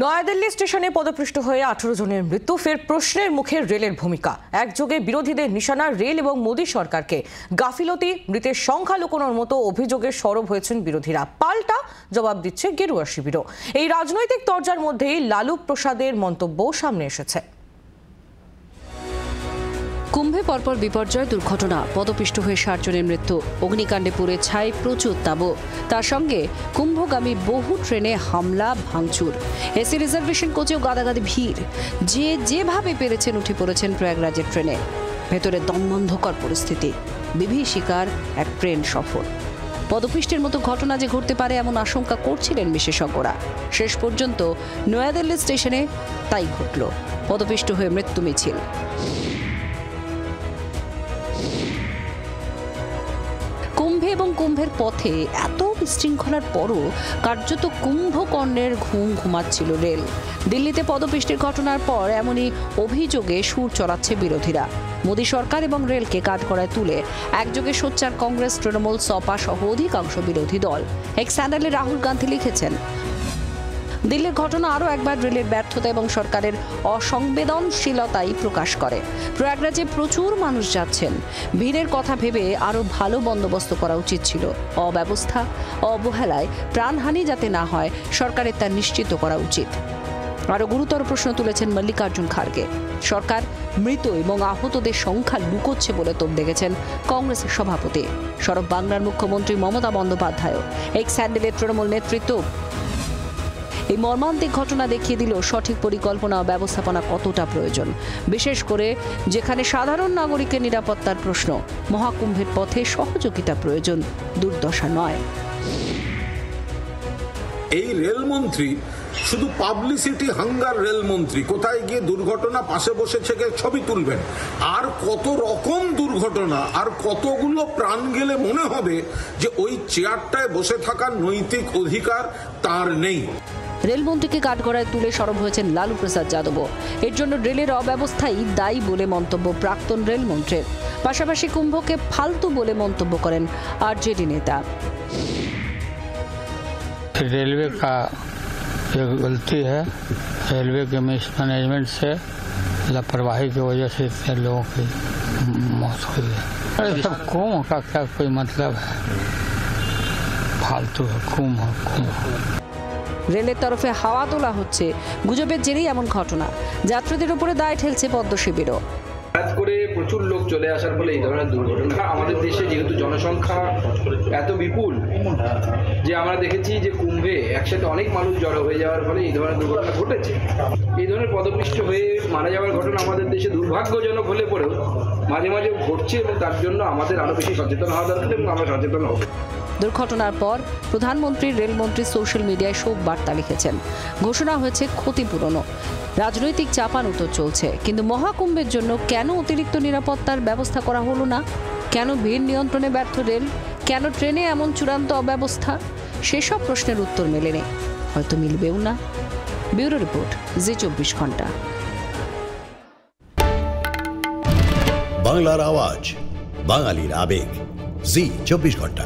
নয়াদিল্লি স্টেশনে পদপৃষ্ট হয়ে 18 জনের মৃত্যু, ফের প্রশ্নের মুখে রেলের ভূমিকা। একযোগে বিরোধীদের নিশানা রেল এবং মোদী সরকারকে। গাফিলতি, মৃতের সংখ্যা লুকোনোর মতো অভিযোগে সরব হয়েছেন বিরোধীরা। পাল্টা জবাব দিচ্ছে গেরুয়া শিবিরও। এই রাজনৈতিক তরজার মধ্যেই লালু প্রসাদের মন্তব্য সামনে এসেছে। কুম্ভে পরপর বিপর্যয়, দুর্ঘটনা, পদপিষ্ট হয়ে 60 জনের মৃত্যু, অগ্নিকাণ্ডে পুড়ে ছাই প্রচুর তাঁবু। তার সঙ্গে কুম্ভগামী বহু ট্রেনে হামলা, ভাঙচুর, এসি রিজার্ভেশন কোচেও গাদাগাদি ভিড়। যেভাবে পেরেছেন উঠে পড়েছেন প্রয়াগরাজের ট্রেনে। ভেতরে দমবন্ধকর পরিস্থিতি, বিভীষিকার এক ট্রেন সফর। পদপিষ্টের মতো ঘটনা যে ঘটতে পারে এমন আশঙ্কা করছিলেন বিশেষজ্ঞরা। শেষ পর্যন্ত নয়াদিল্লি স্টেশনে তাই ঘটল, পদপিষ্ট হয়ে মৃত্যু মিছিল। কুম্ভে এবং কুম্ভের পথে এত বিশৃঙ্খলার পরও কার্যত কুম্ভকর্ণের ঘুম ঘুমাচ্ছিল রেল। দিল্লিতে পদপিষ্টের ঘটনার পর এমনই অভিযোগে সুর চড়াচ্ছে বিরোধীরা। মোদী সরকার এবং রেলকে কাঠগড়ায় তুলে একযোগে সোচ্চার কংগ্রেস, তৃণমূল, সপা সহ অধিকাংশ বিরোধী দল। এক স্যান্ডেলে রাহুল গান্ধী লিখেছেন, দিল্লির ঘটনা আরও একবার রেলের ব্যর্থতা এবং সরকারের অসংবেদনশীলতাই প্রকাশ করে। প্রয়াগরাজে প্রচুর মানুষ যাচ্ছেন, ভিড়ের কথা ভেবে আরও ভালো বন্দোবস্ত করা উচিত ছিল। অব্যবস্থা, অবহেলায় প্রাণহানি যাতে না হয় সরকারের তা নিশ্চিত করা উচিত। আরও গুরুতর প্রশ্ন তুলেছেন মল্লিকার্জুন খার্গে। সরকার মৃত এবং আহতদের সংখ্যা লুকোচ্ছে বলে তোপ দেখেছেন কংগ্রেসের সভাপতি। সরব বাংলার মুখ্যমন্ত্রী মমতা বন্দ্যোপাধ্যায়ও। এক স্যান্ডেলের তৃণমূল নেতৃত্ব এই মর্মান্তিক ঘটনা দেখিয়ে দিল সঠিক পরিকল্পনা ও ব্যবস্থাপনা কতটা প্রয়োজন, বিশেষ করে যেখানে সাধারণ নাগরিকের নিরাপত্তার প্রশ্ন। মহাকুম্ভের পথে সহযোগিতা প্রয়োজন, দুর্দশা নয়। এই রেলমন্ত্রী শুধু পাবলিসিটি হাঙ্গার রেলমন্ত্রী, কোথায় গিয়ে দুর্ঘটনা পাশে বসে থেকে ছবি তুলবেন। আর কত রকম দুর্ঘটনা, আর কতগুলো প্রাণ গেলে মনে হবে যে ওই চেয়ারটায় বসে থাকার নৈতিক অধিকার তার নেই। রেলমন্ত্রীকে কাঠগড়ায় তুলে সরব হয়েছেন লালু প্রসাদ যাদবও। এর জন্য রেলের অব্যবস্থাই দায়ী বলে মন্তব্য প্রাক্তন রেলমন্ত্রীর। পাশাপাশি কুম্ভকে ফালতু বলে মন্তব্য করেন আরজেডি নেতা। रेलवे का एक गलती है, रेलवे के मैनेजमेंट से लापरवाही की वजह से इतने लोगों की मौत हुई है। अरे सब कुंभ का क्या कोई मतलब है, फालतू है कुंभ। রেলের তরফে হাওয়া তোলা হচ্ছে, গুজবের জেরেই এমন ঘটনা। যাত্রীদের উপরে দায় ঠেলছে পদ্ম শিবিরও। হঠাৎ করে প্রচুর লোক চলে আসার ফলে এই ধরনের দুর্ঘটনা। আমাদের দেশে যেহেতু জনসংখ্যা এত বিপুল যে আমরা দেখেছি যে কুম্ভে একসাথে অনেক মানুষ জড়ো হয়ে যাওয়ার ফলে এই ধরনের দুর্ঘটনা ঘটেছে। এই ধরনের পদপিষ্ট হয়ে মারা যাওয়ার ঘটনা আমাদের দেশে দুর্ভাগ্যজনক হলে পরেও মাঝে মাঝে ঘটছে, এবং তার জন্য আমাদের আরও বেশি সচেতন হওয়া দরকার, এবং আমরা সচেতন হব। দুর্ঘটনার পর প্রধানমন্ত্রী, রেলমন্ত্রী সোশ্যাল মিডিয়ায় শোক বার্তা লিখেছেন। ঘোষণা হয়েছে ক্ষতিপূরণও। রাজনৈতিক চাপানুতর চলছে, কিন্তু মহাকুম্ভের জন্য কেন অতিরিক্ত নিরাপত্তার ব্যবস্থা করা হলো না? কেন ভিড় নিয়ন্ত্রণে ব্যর্থ রেল? কেন ট্রেনে এমন চূড়ান্ত অব্যবস্থা? সেসব প্রশ্নের উত্তর মেলেনি, হয়তো মিলবেও না। ব্যুরো রিপোর্ট, জি 24 ঘন্টা। বাংলার আওয়াজ, বাঙালির আবেগ, জি 24 ঘন্টা।